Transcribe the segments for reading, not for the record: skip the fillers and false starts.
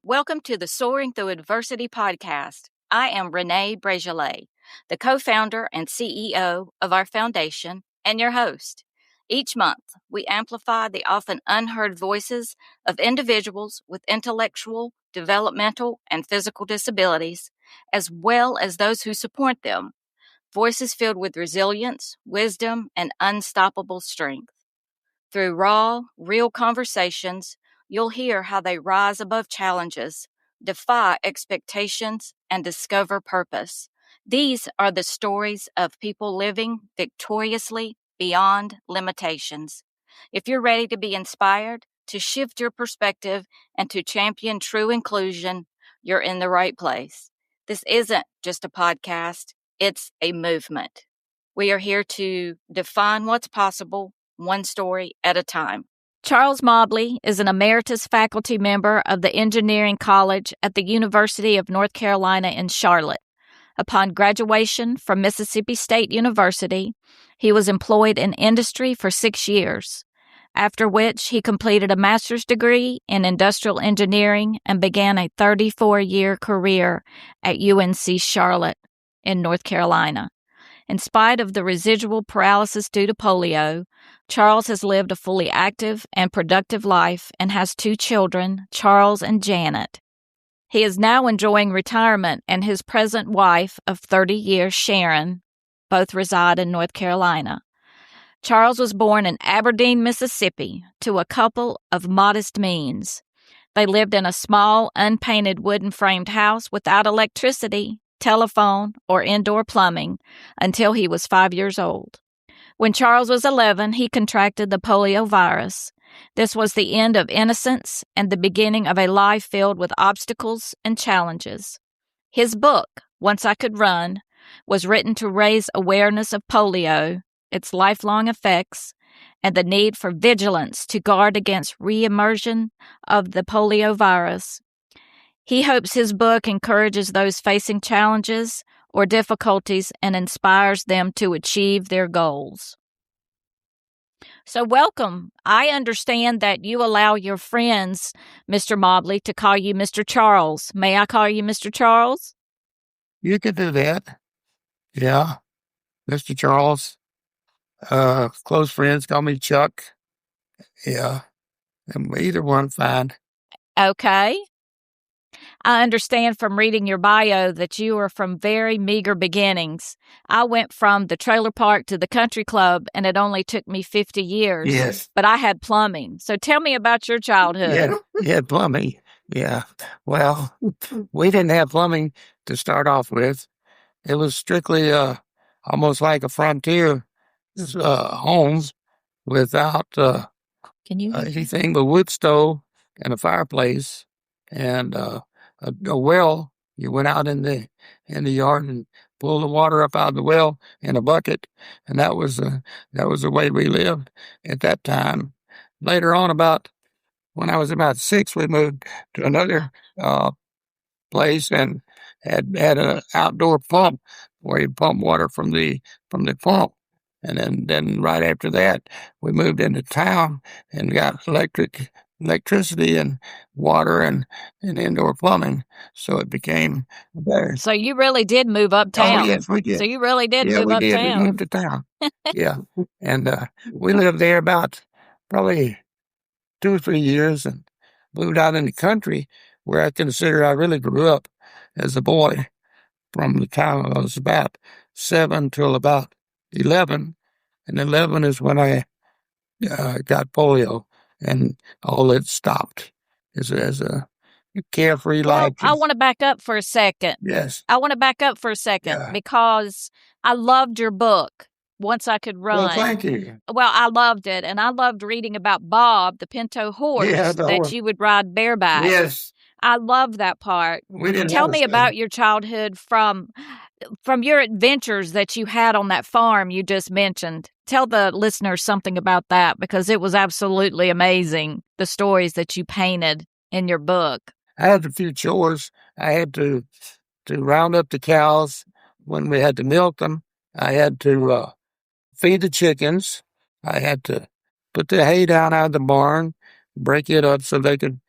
Welcome to the Soaring Through Adversity podcast. I am Renee Bregelet, the co-founder and CEO of our foundation and your host. Each month, we amplify the often unheard voices of individuals with intellectual, developmental, and physical disabilities, as well as those who support them. Voices filled with resilience, wisdom, and unstoppable strength. Through raw, real conversations, you'll hear how they rise above challenges, defy expectations, and discover purpose. These are the stories of people living victoriously beyond limitations. If you're ready to be inspired, to shift your perspective, and to champion true inclusion, you're in the right place. This isn't just a podcast, it's a movement. We are here to define what's possible, one story at a time. Charles Mobley is an emeritus faculty member of the Engineering College at the University of North Carolina in Charlotte. Upon graduation from Mississippi State University, he was employed in industry for 6 years, after which he completed a master's degree in industrial engineering and began a 34-year career at UNC Charlotte in North Carolina. In spite of the residual paralysis due to polio, Charles has lived a fully active and productive life and has 2 children, Charles and Janet. He is now enjoying retirement, and his present wife of 30 years, Sharon, both reside in North Carolina. Charles was born in Aberdeen, Mississippi, to a couple of modest means. They lived in a small, unpainted wooden-framed house without electricity, telephone, or indoor plumbing until he was 5 years old. When Charles was 11, he contracted the polio virus. This was the end of innocence and the beginning of a life filled with obstacles and challenges. His book, Once I Could Run, was written to raise awareness of polio, its lifelong effects, and the need for vigilance to guard against re-emersion of the polio virus. He hopes his book encourages those facing challenges or difficulties and inspires them to achieve their goals. So welcome. I understand that you allow your friends, Mr. Mobley, to call you Mr. Charles. May I call you Mr. Charles? You could do that. Yeah. Mr. Charles. Close friends call me Chuck. Yeah. And either one, fine. Okay. I understand from reading your bio that you are from very meager beginnings. I went from the trailer park to the country club, and it only took me 50 years. Yes. But I had plumbing. So tell me about your childhood. Yeah, plumbing. Yeah. Well, we didn't have plumbing to start off with. It was strictly almost like a frontier homes without anything but wood stove and a fireplace and a well. You went out in the yard and pulled the water up out of the well in a bucket, and that was the way we lived at that time. Later on, when I was about 6, we moved to another place and had an outdoor pump where you pump water from the pump. And then right after that, we moved into town and got electricity and water and indoor plumbing. So it became better. So you really did move uptown. Oh, yes, we did. So you really did move uptown. Yeah, we did. We moved to town. Yeah. And we lived there about probably 2 or 3 years and moved out in the country where I consider I really grew up as a boy from the time I was about 7 till about 11. And 11 is when I got polio and all it stopped as a carefree life. I want to back up for a second. Yes. I want to back up for a second because I loved your book, Once I Could Run. Well, thank you. Well, I loved it, and I loved reading about Bob, the pinto horse that you would ride bareback. Yes. I love that part. Tell me about your childhood from your adventures that you had on that farm you just mentioned. Tell the listeners something about that because it was absolutely amazing, the stories that you painted in your book. I had a few chores. I had to round up the cows when we had to milk them. I had to feed the chickens. I had to put the hay down out of the barn, break it up so they could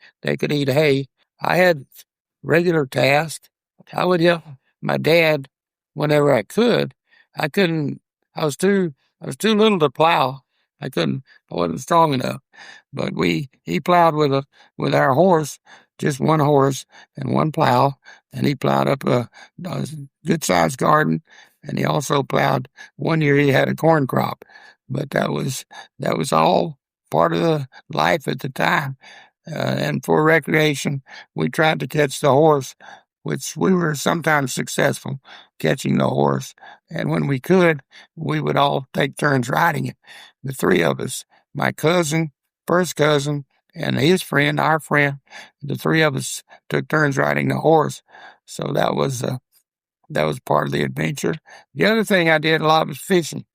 eat hay. I had regular tasks. I would help my dad whenever I could. I couldn't. I was too. I was too little to plow. I couldn't. I wasn't strong enough. But he plowed with our horse, just one horse and one plow, and he plowed up a good sized garden, and he also plowed. One year he had a corn crop, but that was all part of the life at the time. And for recreation, we tried to catch the horse, which we were sometimes successful catching the horse. And when we could, we would all take turns riding it. The three of us, my cousin, first cousin, and his friend, our friend, the three of us took turns riding the horse. So that was part of the adventure. The other thing I did a lot was fishing.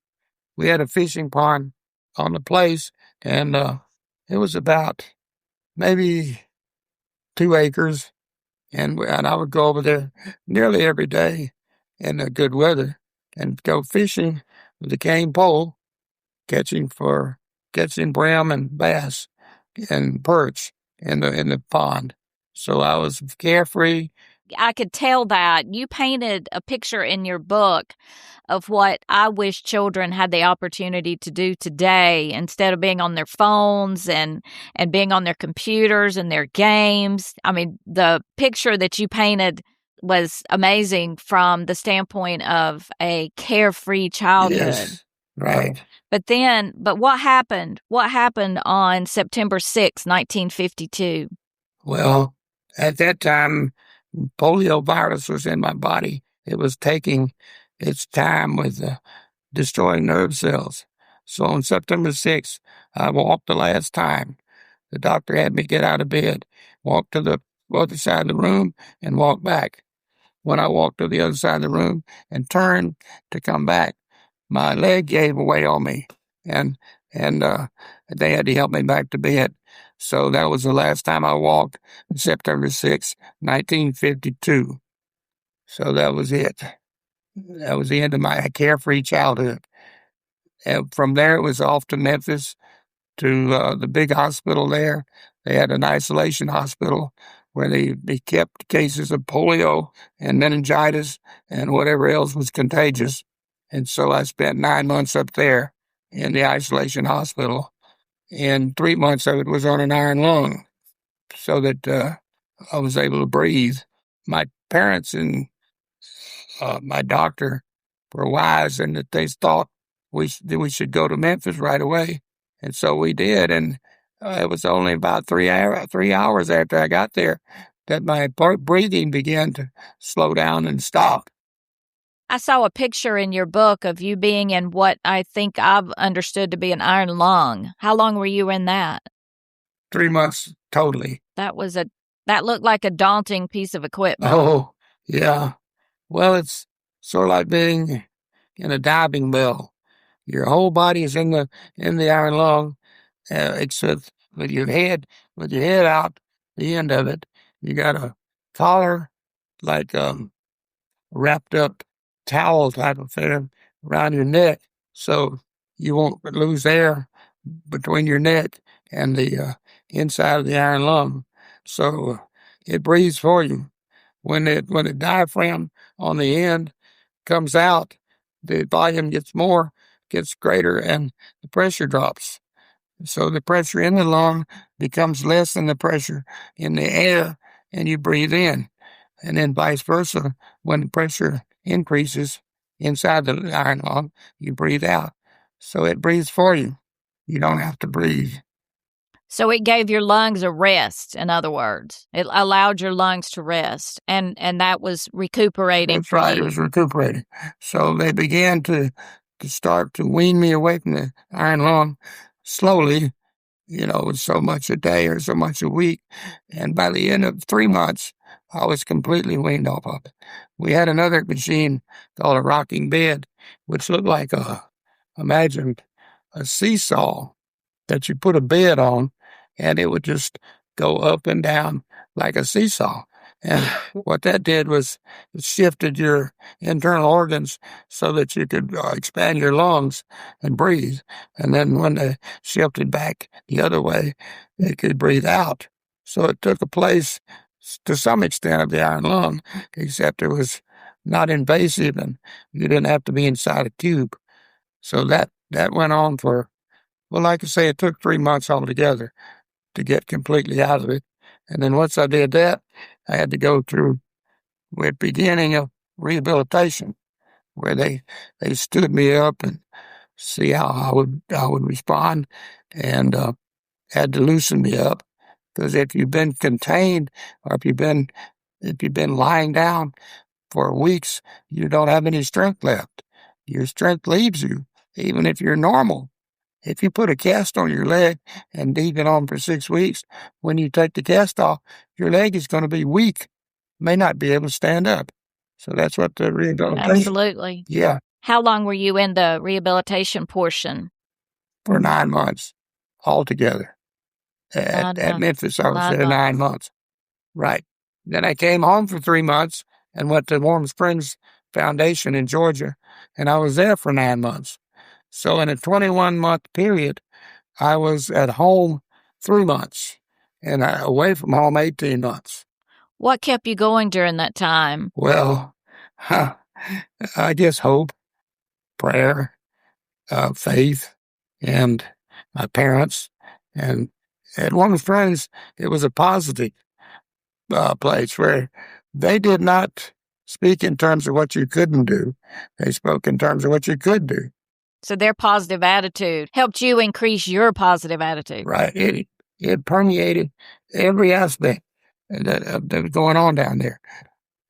We had a fishing pond on the place, and it was about maybe 2 acres, and I would go over there nearly every day in the good weather and go fishing with a cane pole, catching brim and bass and perch in the pond. So I was carefree. I could tell that. You painted a picture in your book of what I wish children had the opportunity to do today instead of being on their phones and being on their computers and their games. I mean, the picture that you painted was amazing from the standpoint of a carefree childhood. Yes, right. But what happened? What happened on September 6, 1952? Well, at that time, polio virus was in my body. It was taking its time with destroying nerve cells. So on September 6th, I walked the last time. The doctor had me get out of bed, walk to the other side of the room, and walk back. When I walked to the other side of the room and turned to come back, my leg gave way on me, and they had to help me back to bed. So that was the last time I walked, September 6, 1952. So that was it. That was the end of my carefree childhood. And from there, it was off to Memphis to the big hospital there. They had an isolation hospital where they kept cases of polio and meningitis and whatever else was contagious. And so I spent 9 months up there in the isolation hospital, and 3 months of it was on an iron lung so that I was able to breathe. My parents and my doctor were wise, and that they thought we should go to Memphis right away. And so we did, and it was only about 3 hours after I got there that my breathing began to slow down and stop. I saw a picture in your book of you being in what I think I've understood to be an iron lung. How long were you in that? 3 months totally. That looked like a daunting piece of equipment. Oh, yeah. Well, it's sort of like being in a diving bell. Your whole body is in the iron lung, except with your head out the end of it. You got a collar, like wrapped up towel type of thing around your neck, so you won't lose air between your neck and the inside of the iron lung. So it breathes for you. When the diaphragm on the end comes out, the volume gets greater, and the pressure drops. So the pressure in the lung becomes less than the pressure in the air, and you breathe in. And then vice versa, when the pressure increases inside the iron lung, you breathe out. So it breathes for you. You don't have to breathe. So it gave your lungs a rest, in other words. It allowed your lungs to rest, and that was recuperating. That's right, it was recuperating. So they began to start to wean me away from the iron lung slowly, so much a day or so much a week. And by the end of 3 months, I was completely weaned off of it. We had another machine called a rocking bed, which looked like imagine a seesaw that you put a bed on, and it would just go up and down like a seesaw. And what that did was it shifted your internal organs so that you could expand your lungs and breathe. And then when they shifted back the other way, it could breathe out. So it took a place to some extent of the iron lung, except it was not invasive and you didn't have to be inside a tube. So that went on for, well, like I say, it took 3 months altogether to get completely out of it. And then once I did that, I had to go through the beginning of rehabilitation, where they stood me up and see how I would respond, and had to loosen me up, because if you've been contained or if you've been lying down for weeks, you don't have any strength left. Your strength leaves you, even if you're normal. If you put a cast on your leg and leave it on for 6 weeks, when you take the cast off, your leg is going to be weak, may not be able to stand up. So that's what the rehabilitation. Absolutely. Yeah. How long were you in the rehabilitation portion? For 9 months altogether. At Memphis, I was there 9 months. Right. Then I came home for 3 months and went to Warm Springs Foundation in Georgia, and I was there for 9 months. So in a 21-month period, I was at home 3 months and away from home 18 months. What kept you going during that time? Well, I guess hope, prayer, faith, and my parents. And at Warm Springs, it was a positive place where they did not speak in terms of what you couldn't do. They spoke in terms of what you could do. So their positive attitude helped you increase your positive attitude. Right. It permeated every aspect that was going on down there.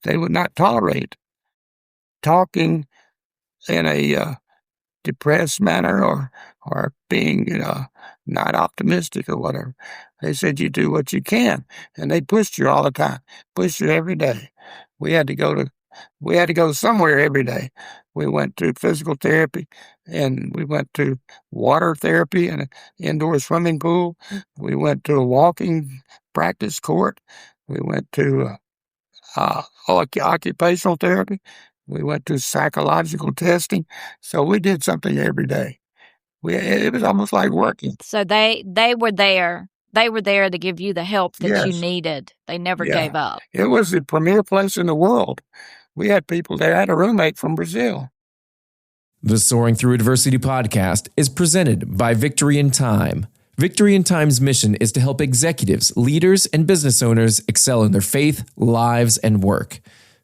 They would not tolerate talking in a depressed manner or being not optimistic or whatever. They said you do what you can, and they pushed you all the time, pushed you every day. We had to go somewhere every day. We went to physical therapy, and we went to water therapy and an indoor swimming pool. We went to a walking practice court. We went to occupational therapy. We went to psychological testing. So we did something every day. It was almost like working. So they were there. They were there to give you the help that you needed. They never gave up. It was the premier place in the world. We had people there. I had a roommate from Brazil. The Soaring Through Adversity podcast is presented by Victory in Time. Victory in Time's mission is to help executives, leaders, and business owners excel in their faith, lives, and work.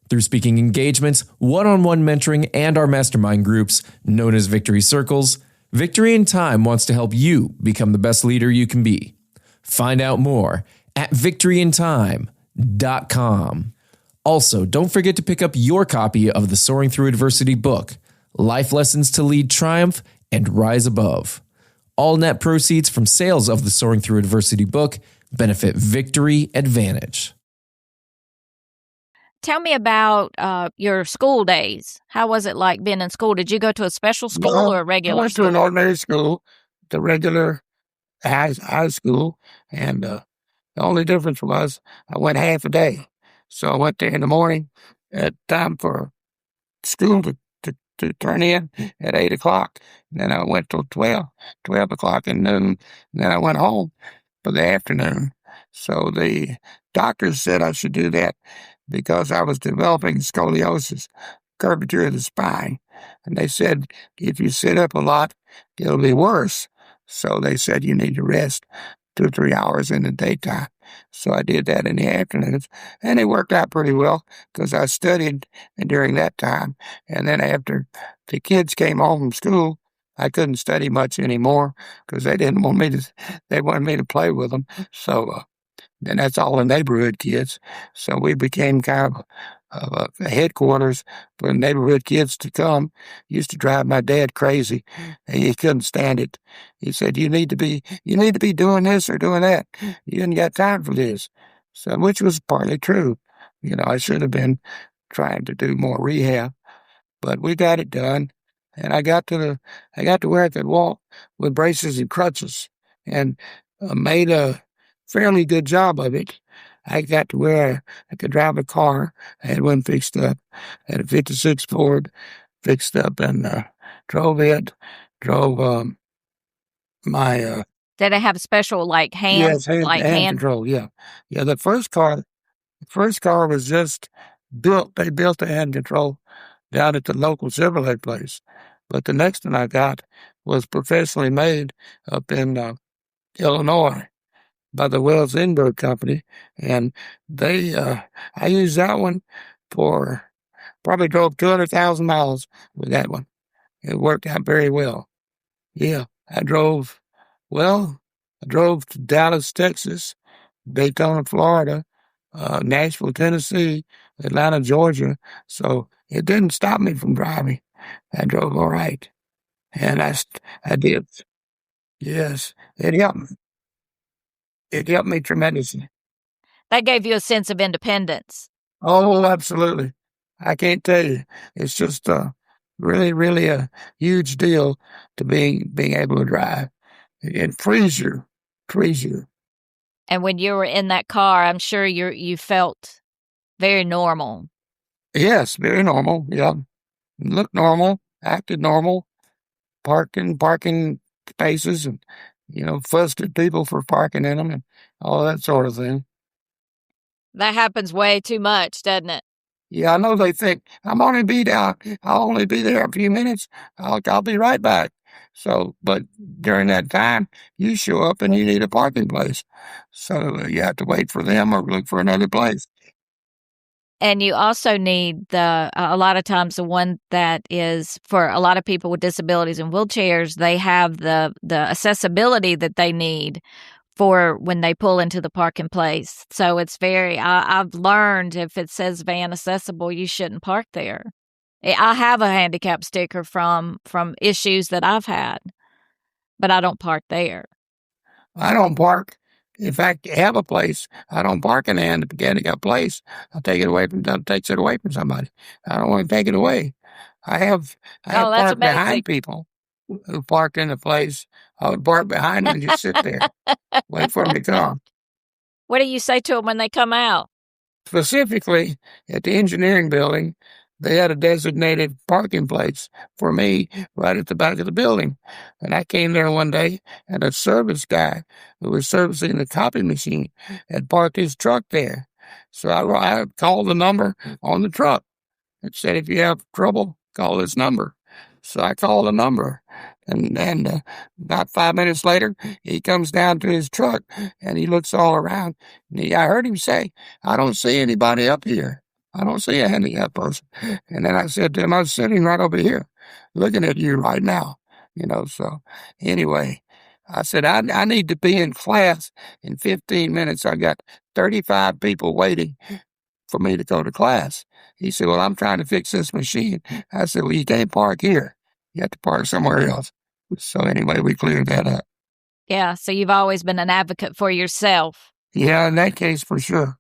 Through speaking engagements, one-on-one mentoring, and our mastermind groups, known as Victory Circles, Victory in Time wants to help you become the best leader you can be. Find out more at victoryintime.com. Also, don't forget to pick up your copy of the Soaring Through Adversity book, Life Lessons to Lead Triumph and Rise Above. All net proceeds from sales of the Soaring Through Adversity book benefit Victory Advantage. Tell me about your school days. How was it like being in school? Did you go to a special school or a regular I went school? to an ordinary school, the regular high school, and the only difference was I went half a day. So I went there in the morning at time for school to turn in at 8 o'clock. And then I went till 12 o'clock at noon. And then I went home for the afternoon. So the doctors said I should do that because I was developing scoliosis, curvature of the spine. And they said, if you sit up a lot, it'll be worse. So they said you need to rest 2 or 3 hours in the daytime. So I did that in the afternoons, and it worked out pretty well because I studied during that time. And then after the kids came home from school, I couldn't study much anymore because they wanted me to play with them. So then that's all the neighborhood kids. So we became kind of a headquarters for neighborhood kids to come. Used to drive my dad crazy. He couldn't stand it. He said, you need to be doing this or doing that. You ain't got time for this. So, which was partly true. I should have been trying to do more rehab, but we got it done. And I got to where I could walk with braces and crutches, and made a fairly good job of it. I got to where I could drive a car. I had one fixed up. I had a 56 Ford fixed up, and drove it. Drove my... Did it have a special hand hand control, yeah. Yeah, the first car The first car was just built. They built the hand control down at the local Chevrolet place. But the next one I got was professionally made up in Illinois by the Wells Inberg Company. And I used that one for probably drove 200,000 miles with that one. It worked out very well. Yeah, I drove to Dallas, Texas, Daytona, Florida, Nashville, Tennessee, Atlanta, Georgia. So it didn't stop me from driving. I drove all right. And I did. Yes, it helped me. It helped me tremendously. That gave you a sense of independence. Oh, absolutely. I can't tell you. It's just really, really a huge deal to being able to drive. It frees you. And when you were in that car, I'm sure you felt very normal. Yes, very normal. Yeah. Looked normal, acted normal, parking spaces and, fussed at people for parking in them and all that sort of thing. That happens way too much, doesn't it? Yeah, I know they think I'll only be there a few minutes. I'll be right back. So, but during that time, you show up and you need a parking place. So you have to wait for them or look for another place. And you also need a lot of times the one that is for a lot of people with disabilities and wheelchairs, they have the accessibility that they need for when they pull into the parking place. So it's I've learned if it says van accessible, you shouldn't park there. I have a handicap sticker from issues that I've had, but I don't park there. I don't park. If I have a place, I don't park in the handicap place. Takes it away from somebody. I don't want to take it away. I have parked behind people who parked in the place. I would park behind them and just sit there, wait for them to come. What do you say to them when they come out? Specifically, at the engineering building, they had a designated parking place for me right at the back of the building. And I came there one day, and a service guy who was servicing the copy machine had parked his truck there. So I called the number on the truck. It said, if you have trouble, call this number. So I called the number. And about 5 minutes later, he comes down to his truck, and he looks all around. And I heard him say, I don't see anybody up here. I don't see a handicapped person. And then I said to him, I was sitting right over here looking at you right now. So anyway, I said, I need to be in class in 15 minutes. I got 35 people waiting for me to go to class. He said, well, I'm trying to fix this machine. I said, well, you can't park here. You have to park somewhere else. So anyway, we cleared that up. Yeah, so you've always been an advocate for yourself. Yeah, in that case, for sure.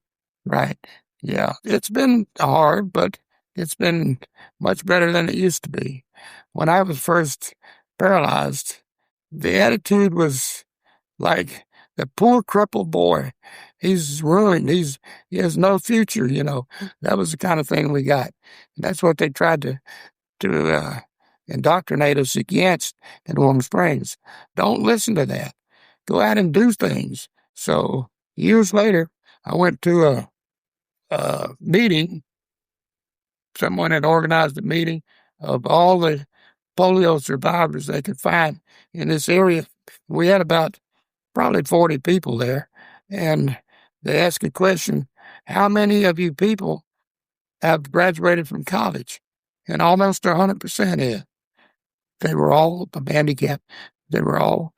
Right. Yeah, it's been hard, but it's been much better than it used to be. When I was first paralyzed, the attitude was like the poor crippled boy. He's ruined. He has no future, That was the kind of thing we got. And that's what they tried to indoctrinate us against in Warm Springs. Don't listen to that. Go out and do things. So years later, I went to a meeting. Someone had organized a meeting of all the polio survivors they could find in this area. We had about probably 40 people there, and they asked a question, how many of you people have graduated from college? And almost 100% had. They were all handicapped. They were all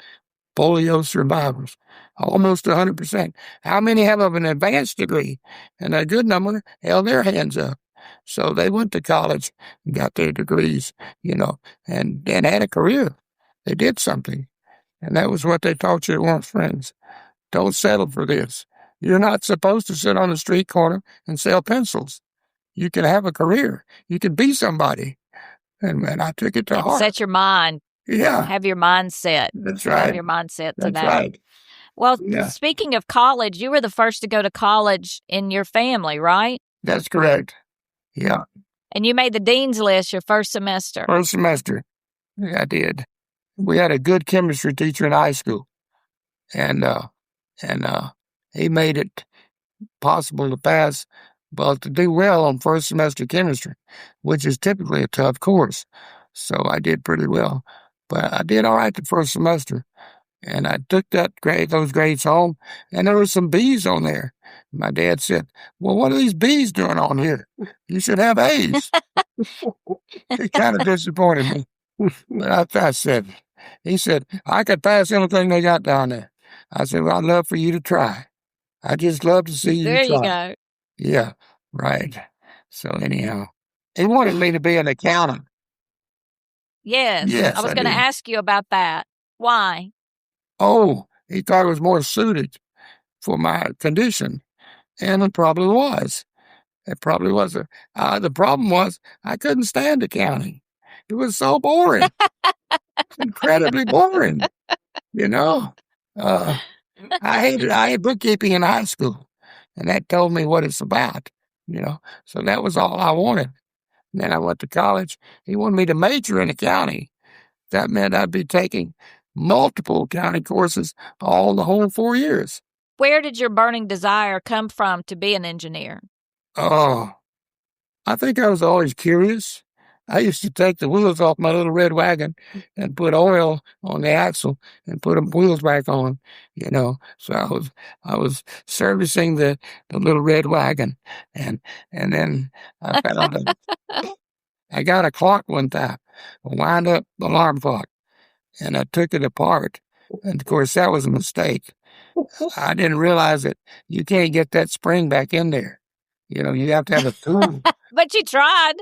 polio survivors, almost 100%. How many have an advanced degree? And a good number held their hands up. So they went to college and got their degrees, and had a career. They did something. And that was what they taught you at Warm Springs. Don't settle for this. You're not supposed to sit on the street corner and sell pencils. You can have a career. You can be somebody. And I took it to heart. Set your mind. Yeah. Have your mindset. That's right. Have your mindset to That's that. Right. Well, Speaking of college, you were the first to go to college in your family, right? That's correct. Yeah. And you made the dean's list your first semester. First semester. Yeah, I did. We had a good chemistry teacher in high school. And he made it possible to pass, but to do well on first semester chemistry, which is typically a tough course. So I did pretty well, but I did all right the first semester. And I took those grades home, and there were some B's on there. My dad said, "Well, what are these B's doing on here? You should have A's." It kind of disappointed me. But he said, "I could pass anything they got down there." I said, "Well, I'd love for you to try. I just love to see you There you try." go. Yeah, right. So anyhow, he wanted me to be an accountant. Yes. Yes, I was I going to did. ask you about that. Why? Oh, he thought it was more suited for my condition, and it probably was. It probably was. The problem was I couldn't stand accounting. It was so boring, incredibly boring. You know, uh, I had bookkeeping in high school, and that told me what it's about. So that was all I wanted. And then I went to college. He wanted me to major in accounting. That meant I'd be taking multiple accounting courses all the whole 4 years. Where did your burning desire come from to be an engineer? Oh, I think I was always curious. I used to take the wheels off my little red wagon and put oil on the axle and put the wheels back on, So I was servicing the little red wagon, and then I found I got a clock one time, a wind-up alarm clock, and I took it apart. And of course, that was a mistake. I didn't realize that you can't get that spring back in there. You have to have a tool. But you tried.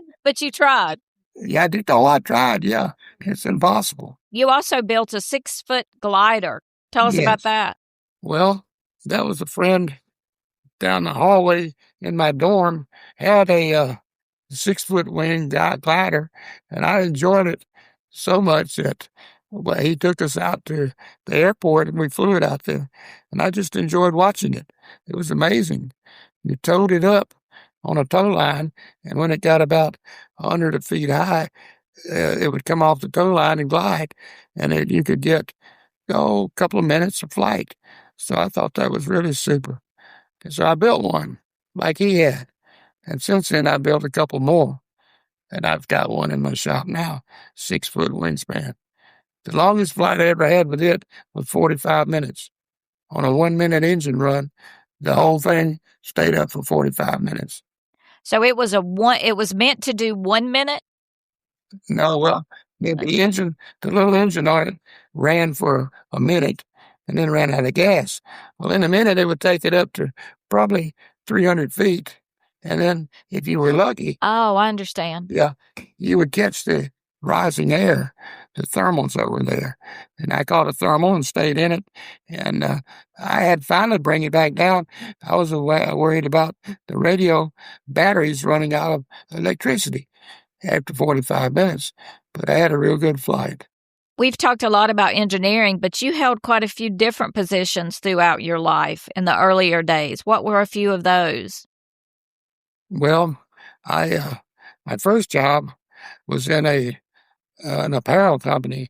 Yeah, I did. Oh, I tried. Yeah, it's impossible. You also built a 6-foot glider. Tell us about Yes. that. Well, that was a friend down the hallway in my dorm had a 6-foot wing glider, and I enjoyed it so much that he took us out to the airport and we flew it out there, and I just enjoyed watching it. It was amazing. You towed it up on a tow line, and when it got about 100 feet high, it would come off the tow line and glide, and you could get a couple of minutes of flight. So I thought that was really super. And so I built one like he had. And since then, I built a couple more. And I've got one in my shop now, 6-foot wingspan. The longest flight I ever had with it was 45 minutes. On a 1-minute engine run, the whole thing stayed up for 45 minutes. So it was meant to do 1 minute? No, well, the little engine on it ran for a minute and then ran out of gas. Well, in a minute, it would take it up to probably 300 feet. And then if you were lucky, Oh, I understand. yeah, you would catch the rising air, the thermals that were there. And I caught a thermal and stayed in it. And I had finally bring it back down. I was worried about the radio batteries running out of electricity after 45 minutes, but I had a real good flight. We've talked a lot about engineering, but you held quite a few different positions throughout your life in the earlier days. What were a few of those? Well, my first job was in an apparel company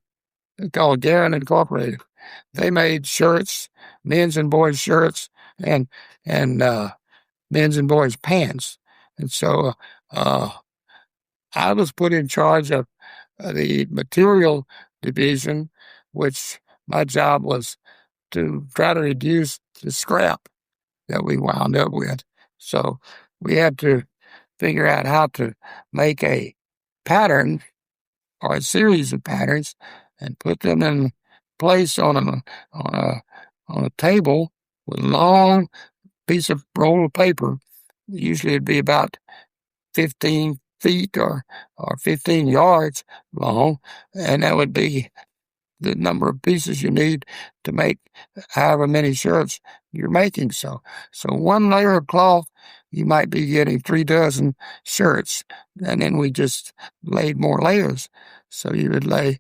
called Guerin Incorporated. They made shirts, men's and boys' shirts, and men's and boys' pants. And so I was put in charge of the material division, which my job was to try to reduce the scrap that we wound up with. So we had to figure out how to make a pattern or a series of patterns and put them in place on a table with a long piece of roll of paper. Usually it'd be about 15 feet or 15 yards long, and that would be the number of pieces you need to make however many shirts you're making. So one layer of cloth, you might be getting 36 shirts, and then we just laid more layers. So you would lay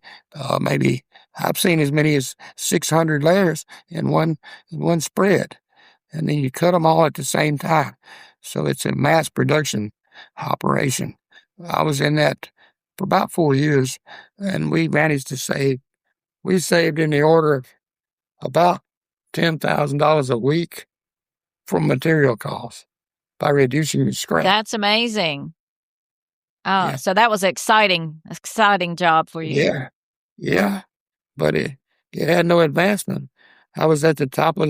maybe, I've seen as many as 600 layers in one spread, and then you cut them all at the same time. So it's a mass production operation. I was in that for about 4 years, and we managed to we saved in the order of about $10,000 a week from material costs by reducing the scrap. That's amazing. Oh, Yeah. so that was an exciting job for you. Yeah. But it had no advancement. I was at the top of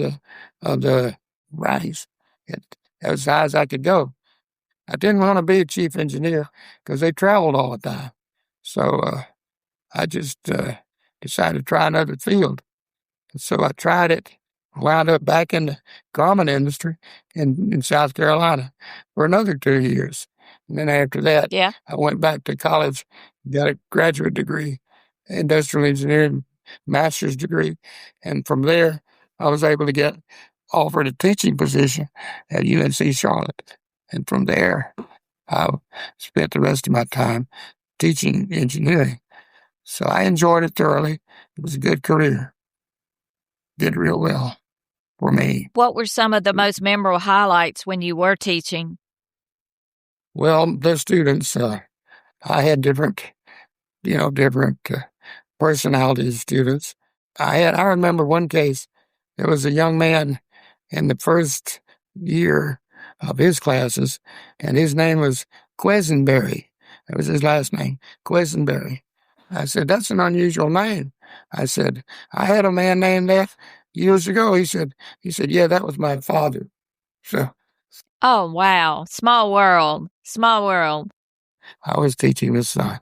the ranks. That was as high as I could go. I didn't want to be a chief engineer because they traveled all the time. So I just decided to try another field. So I tried it, wound up back in the garment industry in South Carolina for another 2 years. And then after that, I went back to college, got a graduate degree, industrial engineering, master's degree. And from there, I was able to get offered a teaching position at UNC Charlotte. And from there, I spent the rest of my time teaching engineering. So I enjoyed it thoroughly. It was a good career. Did real well for me. What were some of the most memorable highlights when you were teaching? Well, the students, I had different personalities of students. I remember one case. There was a young man in the first year of his classes, and his name was Quisenberry. That was his last name, Quisenberry. I said, that's an unusual name. I said, I had a man named that years ago. He said, yeah, that was my father. So. Oh, wow. Small world. I was teaching his son.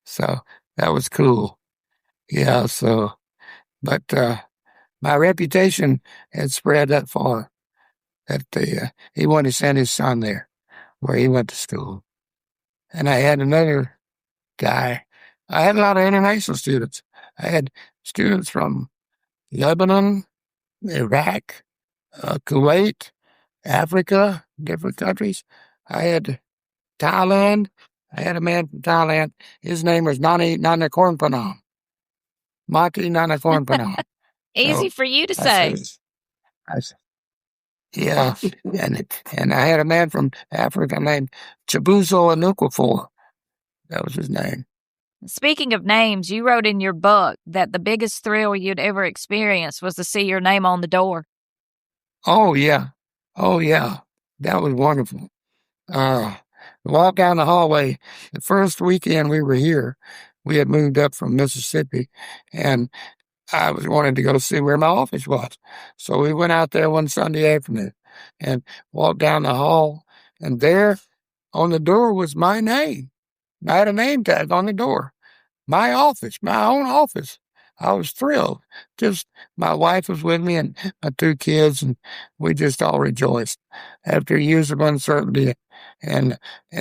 So that was cool. Yeah, so, but my reputation had spread that far that he wanted to send his son there where he went to school. And I had another guy. I had a lot of international students. I had students from Lebanon, Iraq, Kuwait, Africa, different countries. I had Thailand. I had a man from Thailand. His name was Nani Nanakornpanam. Maki Nanakornpanam. Easy for you to say. I said, yeah. And I had a man from Africa named Chibuzo Anukwafo. That was his name. Speaking of names, you wrote in your book that the biggest thrill you'd ever experienced was to see your name on the door. Oh, yeah. That was wonderful. Walk down the hallway. The first weekend we were here, we had moved up from Mississippi, and I wanted to go see where my office was. So we went out there one Sunday afternoon and walked down the hall, and there on the door was my name. I had a name tag on the door. My office, my own office. I was thrilled. Just my wife was with me and my 2 kids, and we just all rejoiced. After years of uncertainty and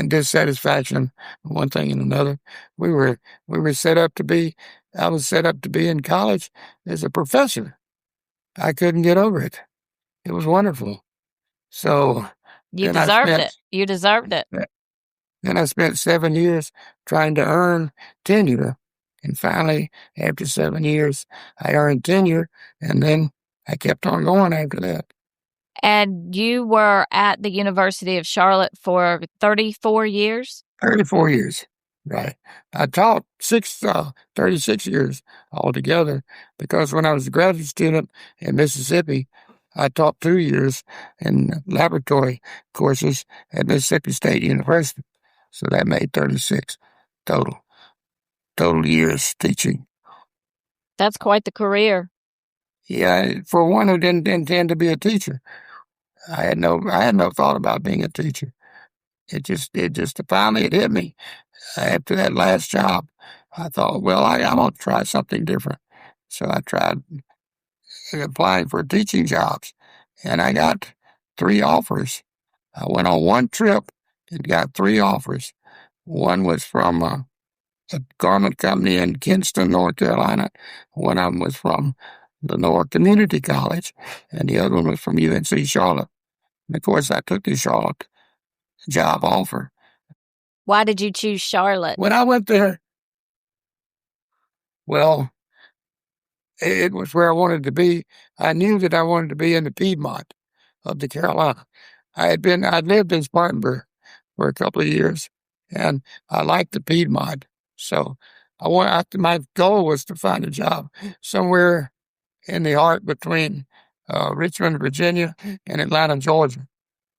dissatisfaction, one thing and another, we were set up to be. I was set up to be in college as a professor. I couldn't get over it. It was wonderful. So you deserved it. You deserved it. Then I spent 7 years trying to earn tenure. And finally, after 7 years, I earned tenure, and then I kept on going after that. And you were at the University of Charlotte for 34 years? 34 years, right. I taught 36 years altogether, because when I was a graduate student in Mississippi, I taught 2 years in laboratory courses at Mississippi State University. So that made 36 total years teaching. That's quite the career. Yeah, for one who didn't intend to be a teacher. I had no thought about being a teacher. It just finally it hit me after that last job. I thought, well, I'm going to try something different. So I tried applying for teaching jobs, and I got 3 offers. I went on one trip and got 3 offers. One was from a garment company in Kinston, North Carolina. One of them was from Lenore Community College, and the other one was from UNC Charlotte. And of course, I took the Charlotte job offer. Why did you choose Charlotte? When I went there, well, it was where I wanted to be. I knew that I wanted to be in the Piedmont of the Carolina. I'd lived in Spartanburg for a couple of years, and I liked the Piedmont. So my goal was to find a job somewhere in the heart between Richmond, Virginia, and Atlanta, Georgia,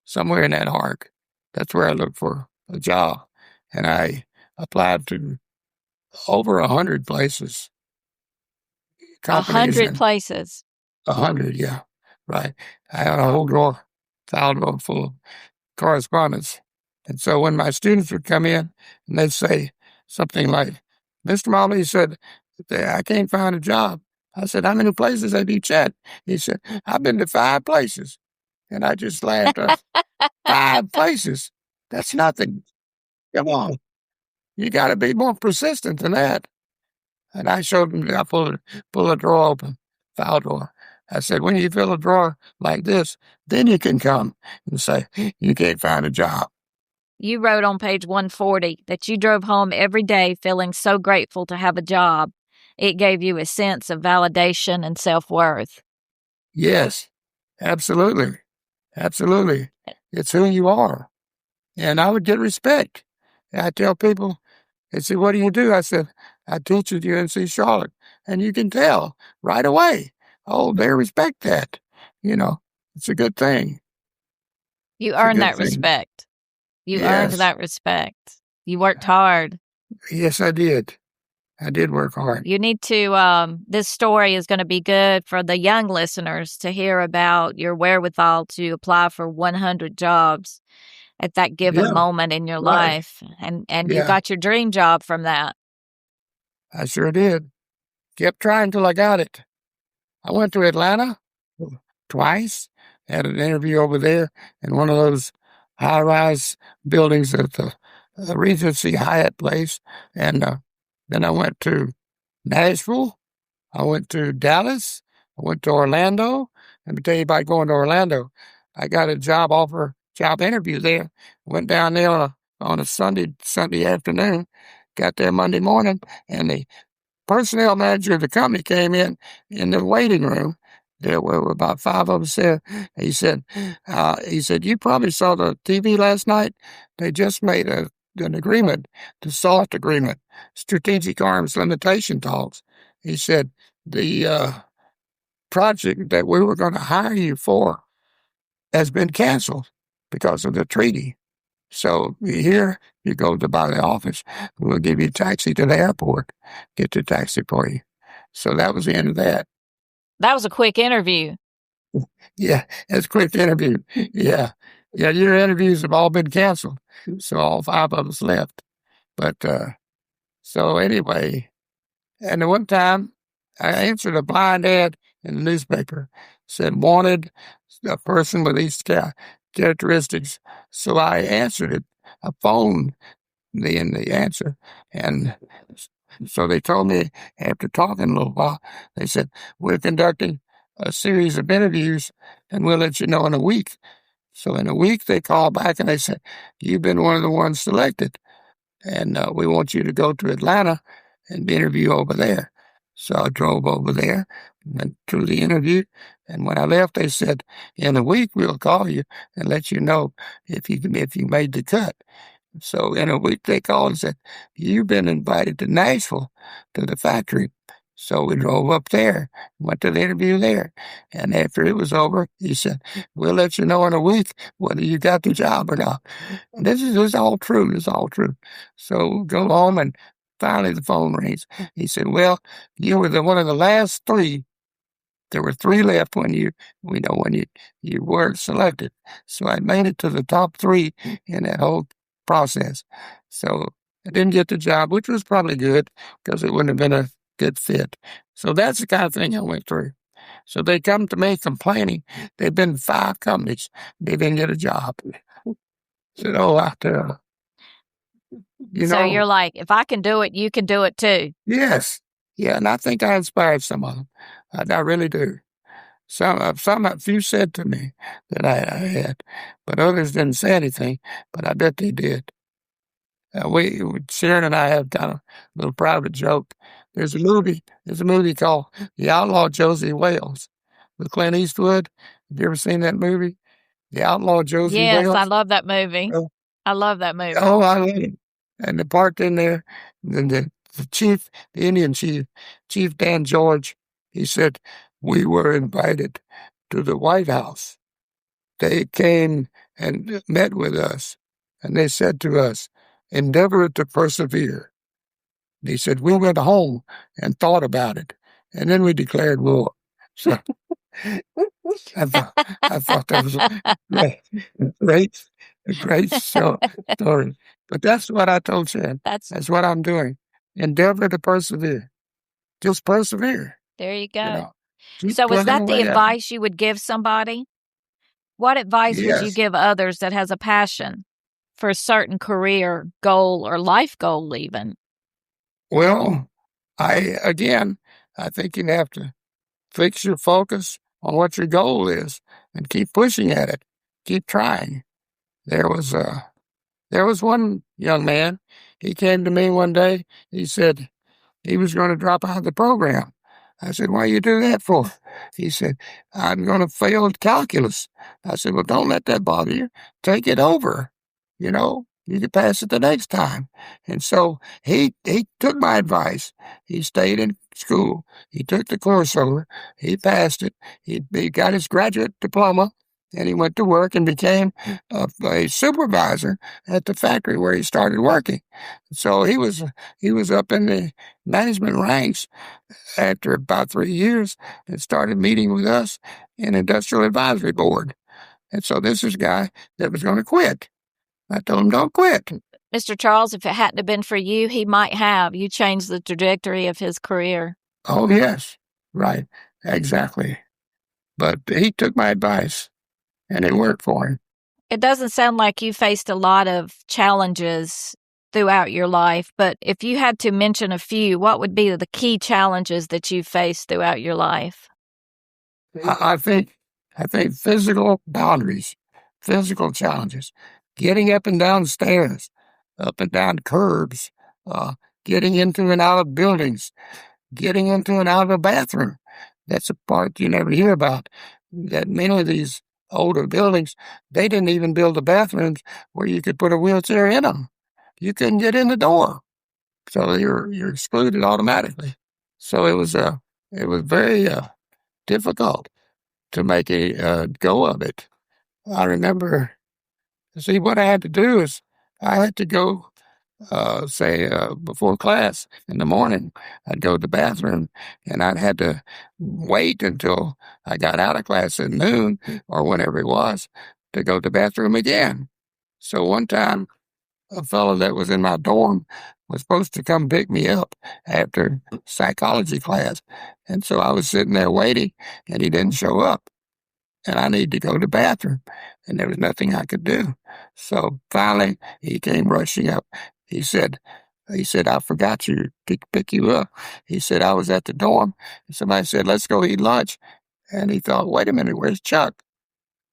somewhere in that arc. That's where I looked for a job. And I applied to over 100 places, companies, 100 and places. 100, yeah, right. I had a whole file drawer full of correspondence. And so when my students would come in and they'd say something like, Mr. Mobley said, I can't find a job. I said, how many places have you checked? He said, I've been to 5 places. And I just laughed. 5 places? That's nothing. Come on. You got to be more persistent than that. And I showed them, I pull a drawer open, file drawer. I said, when you fill a drawer like this, then you can come and say, you can't find a job. You wrote on page 140 that you drove home every day feeling so grateful to have a job. It gave you a sense of validation and self-worth. Yes, absolutely. Absolutely. It's who you are. And I would get respect. And I tell people, they say, what do you do? I said, I teach at UNC Charlotte. And you can tell right away. Oh, they respect that. It's a good thing. You earned that respect. You earned that respect. You worked hard. Yes, I did. I did work hard. You need to, this story is going to be good for the young listeners to hear about your wherewithal to apply for 100 jobs at that given moment in your life. And you got your dream job from that. I sure did. Kept trying till I got it. I went to Atlanta twice, had an interview over there in one of those high-rise buildings at the Regency Hyatt place. And then I went to Nashville. I went to Dallas. I went to Orlando. Let me tell you about going to Orlando. I got a job interview there. Went down there on a Sunday afternoon. Got there Monday morning, and the personnel manager of the company came in the waiting room. There were about 5 of us there. He said, you probably saw the TV last night. They just made an agreement, the SALT agreement, strategic arms limitation talks. He said, the project that we were going to hire you for has been canceled because of the treaty. So here you go to buy the office. We'll give you a taxi to the airport, get the taxi for you. So that was the end of that. That was a quick interview. Yeah, it's a quick interview. Yeah, your interviews have all been canceled. So all 5 of us left. But so anyway, and the one time I answered a blind ad in the newspaper, said wanted a person with these characteristics. So I answered it. I phoned the answer. And so they told me after talking a little while, they said, we're conducting a series of interviews and we'll let you know in a week. So in a week, they called back and they said, you've been one of the ones selected. And we want you to go to Atlanta and interview over there. So I drove over there, went through the interview. And when I left, they said, in a week, we'll call you and let you know if you made the cut. So in a week, they called and said, you've been invited to Nashville, to the factory. So we drove up there, went to the interview there. And after it was over, he said, we'll let you know in a week whether you got the job or not. And this is all true. It's all true. So go home, and finally the phone rings. He said, well, you were one of the last 3. There were 3 left when you weren't selected. So I made it to the top 3 in that whole process. So I didn't get the job, which was probably good because it wouldn't have been a good fit. So that's the kind of thing I went through. So they come to me complaining. They've been 5 companies. They didn't get a job. Said, So you're like, if I can do it, you can do it too. Yes. Yeah. And I think I inspired some of them. I really do. A few said to me that I had, but others didn't say anything, but I bet they did. Sharon and I have kind of a little private joke. There's a movie called The Outlaw Josie Wales with Clint Eastwood. Have you ever seen that movie? The Outlaw Josie Wales? Yes, I love that movie. I love that movie. Oh, I love it. And the part in there, the chief, the Indian chief, Chief Dan George, he said, we were invited to the White House. They came and met with us, and they said to us, endeavor to persevere. They said, we went home and thought about it, and then we declared war. So I thought that was a great story. But that's what I told Chad. That's what I'm doing. Endeavor to persevere. Just persevere. There you go. You know, keep So is plugging that the away at it. advice you would give somebody? What advice would you Yes. give others that has a passion for a certain career goal or life goal even? Well, I think you have to fix your focus on what your goal is and keep pushing at it. Keep trying. There was one young man. He came to me one day. He said he was going to drop out of the program. I said, why you do that for? He said, I'm going to fail calculus. I said, well, don't let that bother you. Take it over. You know, you can pass it the next time. And so he took my advice. He stayed in school. He took the course over. He passed it. He got his graduate diploma, and he went to work and became a supervisor at the factory where he started working. So he was up in the management ranks after about 3 years and started meeting with us in Industrial Advisory Board. And so this is a guy that was going to quit. I told him, don't quit. Mr. Charles, if it hadn't have been for you, he might have. You changed the trajectory of his career. Oh, yes. Right. Exactly. But he took my advice, and it worked for him. It doesn't sound like you faced a lot of challenges throughout your life, but if you had to mention a few, what would be the key challenges that you faced throughout your life? I think physical boundaries, physical challenges, getting up and down stairs, up and down curbs, getting into and out of buildings, getting into and out of a bathroom. That's a part you never hear about. That many of these older buildings, they didn't even build the bathrooms where you could put a wheelchair in them. You couldn't get in the door, so you're excluded automatically. So it was very difficult to make a go of it. I remember, see, what I had to do is I had to go, before class in the morning, I'd go to the bathroom, and I'd had to wait until I got out of class at noon or whenever it was to go to the bathroom again. So one time, a fellow that was in my dorm was supposed to come pick me up after psychology class. And so I was sitting there waiting, and he didn't show up. And I needed to go to the bathroom, and there was nothing I could do. So finally, he came rushing up. He said, I forgot to pick you up. He said, I was at the dorm, and somebody said, let's go eat lunch. And he thought, wait a minute, where's Chuck?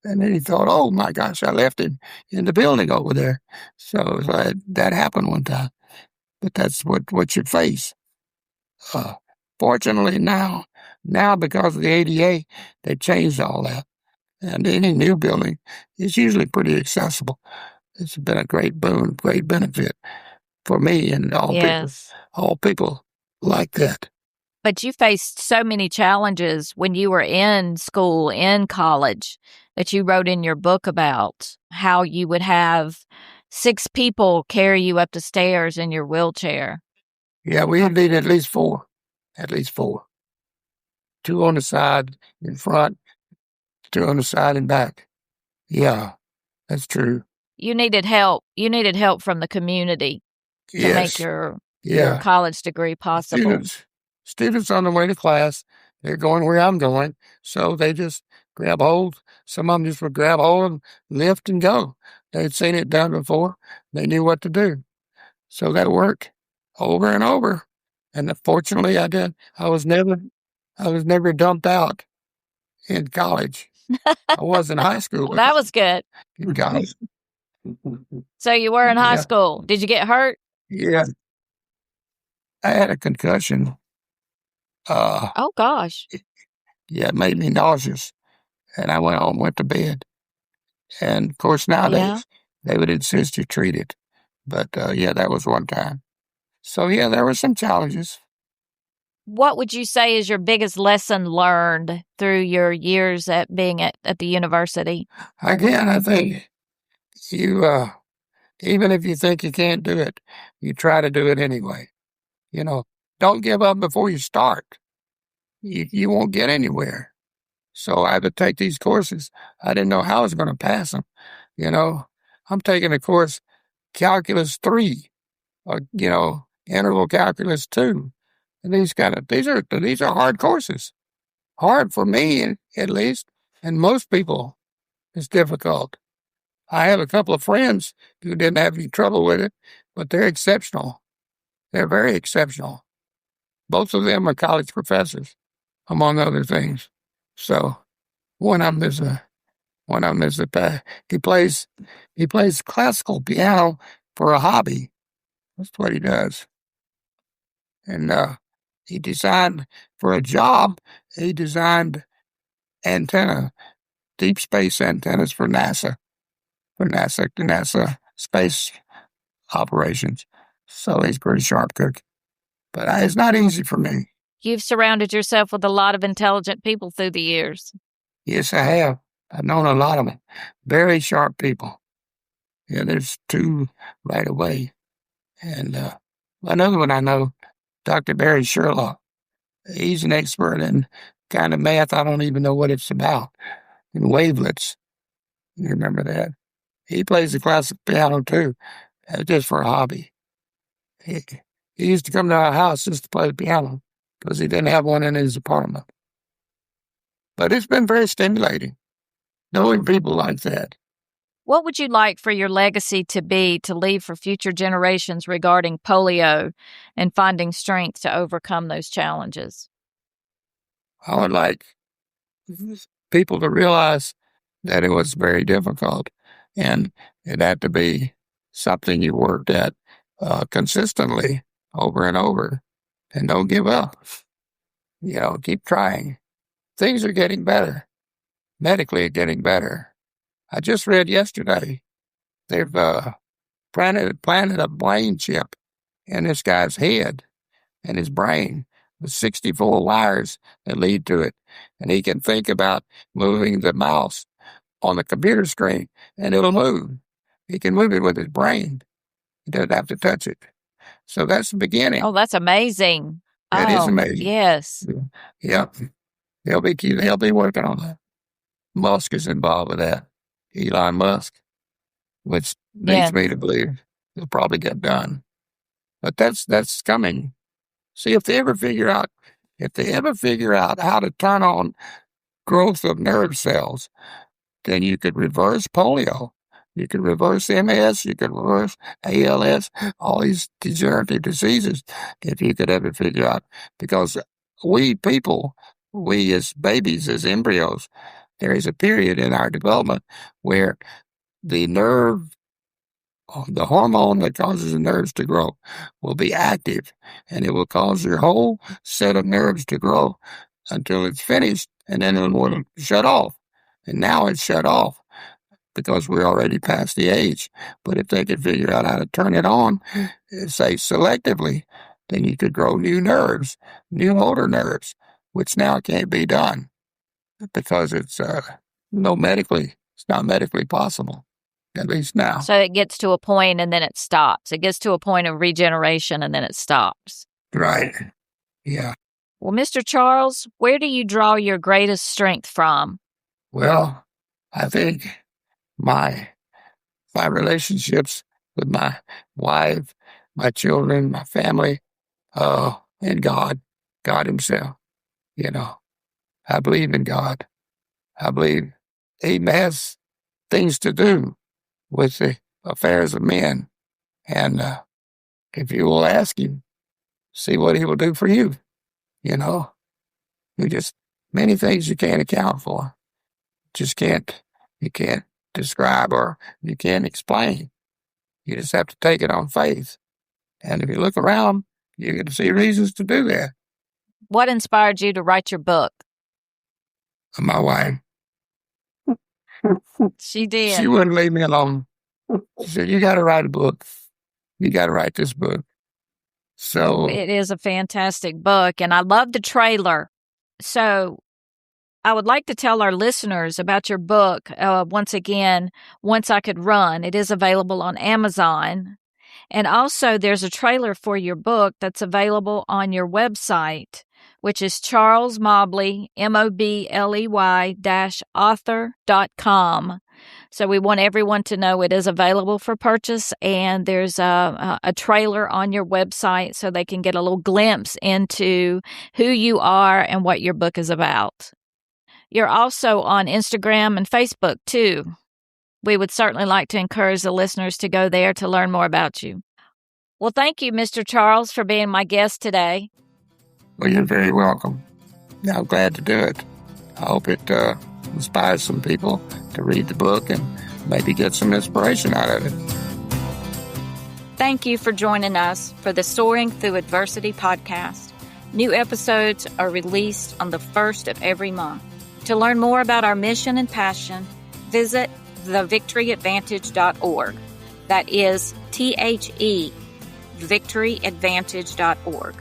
And then he thought, oh my gosh, I left him in the building over there. So that happened one time. But that's what you face. Fortunately now because of the ADA, they changed all that. And any new building is usually pretty accessible. It's been a great boon, great benefit for me and all people like that. But you faced so many challenges when you were in school, in college, that you wrote in your book about how you would have 6 people carry you up the stairs in your wheelchair. Yeah, we need at least 4. 2 on the side in front, 2 on the side and back. Yeah, that's true. You needed help. You needed help from the community to make your college degree possible. Students on the way to class, they're going where I'm going, so they just grab hold. Some of them just would grab hold and lift and go. They'd seen it done before. They knew what to do. So that worked over and over. And fortunately, I did. I was never dumped out in college. I was in high school. Well, that was good. In college. So you were in high school. Did you get hurt? Yeah. I had a concussion. Oh, gosh. Yeah, it made me nauseous. And I went to bed. And of course, nowadays, they would insist you treat it. But that was one time. So, there were some challenges. What would you say is your biggest lesson learned through your years at being at the university? Again, I think you, even if you think you can't do it, you try to do it anyway. You know, don't give up before you start. You won't get anywhere. So I would take these courses. I didn't know how I was going to pass them. You know, I'm taking a course, Calculus 3, or, Integral Calculus 2. And these are hard courses. Hard for me, at least. And most people, it's difficult. I have a couple of friends who didn't have any trouble with it, but they're exceptional. They're very exceptional. Both of them are college professors, among other things. So one of them is he plays classical piano for a hobby. That's what he does. And he designed for a job. He designed deep space antennas for NASA space operations. So he's a pretty sharp cook. But it's not easy for me. You've surrounded yourself with a lot of intelligent people through the years. Yes, I have. I've known a lot of them. Very sharp people. Yeah, there's two right away. And another one I know, Dr. Barry Sherlock. He's an expert in kind of math. I don't even know what it's about. In wavelets. You remember that? He plays the classic piano too, just for a hobby. He used to come to our house just to play the piano because he didn't have one in his apartment. But it's been very stimulating, knowing people like that. What would you like for your legacy to be to leave for future generations regarding polio and finding strength to overcome those challenges? I would like people to realize that it was very difficult and it had to be something you worked at consistently over and over, and don't give up. Keep trying. Things are getting better. Medically getting better. I just read yesterday they've planted a brain chip in this guy's head and his brain with 64 wires that lead to it. And he can think about moving the mouse on the computer screen and it'll move. He can move it with his brain. He doesn't have to touch it. So that's the beginning. Oh, that's amazing. That is amazing. Yes. Yep. He'll be working on that. Musk is involved with that. Elon Musk, which leads me to believe he'll probably get done. But that's coming. See, if they ever figure out how to turn on growth of nerve cells, then you could reverse polio. You could reverse MS, you could reverse ALS, all these degenerative diseases, if you could ever figure out. Because we as babies, as embryos, there is a period in our development where the hormone that causes the nerves to grow will be active, and it will cause your whole set of nerves to grow until it's finished, and then it will shut off. And now it's shut off because we're already past the age. But if they could figure out how to turn it on, say selectively, then you could grow new nerves, new motor nerves, which now can't be done because it's not medically possible, at least now. So it gets to a point and then it stops. It gets to a point of regeneration and then it stops. Right. Yeah. Well, Mr. Charles, where do you draw your greatest strength from? Well, I think my relationships with my wife, my children, my family, and God himself. I believe in God. I believe he has things to do with the affairs of men. And if you will ask him, see what he will do for you. Many things you can't account for. You can't describe or you can't explain. You just have to take it on faith. And if you look around, you can see reasons to do that. What inspired you to write your book? My wife. She did. She wouldn't leave me alone. She said, you got to write a book. You got to write this book. So It is a fantastic book, and I love the trailer. So I would like to tell our listeners about your book once again, Once I Could Run. It is available on Amazon. And also, there's a trailer for your book that's available on your website, which is Charles Mobley, Mobley-author.com. So we want everyone to know it is available for purchase, and there's a trailer on your website so they can get a little glimpse into who you are and what your book is about. You're also on Instagram and Facebook, too. We would certainly like to encourage the listeners to go there to learn more about you. Well, thank you, Mr. Charles, for being my guest today. Well, you're very welcome. I'm glad to do it. I hope it inspires some people to read the book and maybe get some inspiration out of it. Thank you for joining us for the Soaring Through Adversity podcast. New episodes are released on the first of every month. To learn more about our mission and passion, visit thevictoryadvantage.org. That is THE, victoryadvantage.org.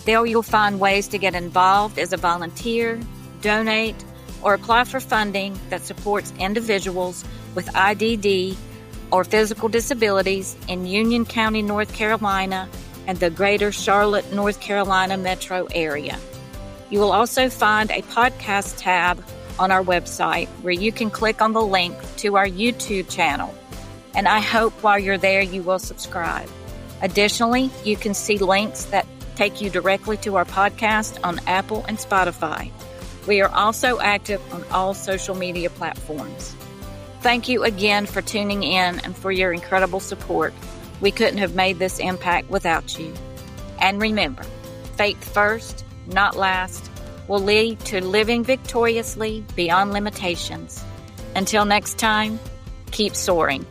There you'll find ways to get involved as a volunteer, donate, or apply for funding that supports individuals with IDD or physical disabilities in Union County, North Carolina, and the greater Charlotte, North Carolina metro area. You will also find a podcast tab on our website where you can click on the link to our YouTube channel. And I hope while you're there, you will subscribe. Additionally, you can see links that take you directly to our podcast on Apple and Spotify. We are also active on all social media platforms. Thank you again for tuning in and for your incredible support. We couldn't have made this impact without you. And remember, faith first, not last, will lead to living victoriously beyond limitations. Until next time, keep soaring.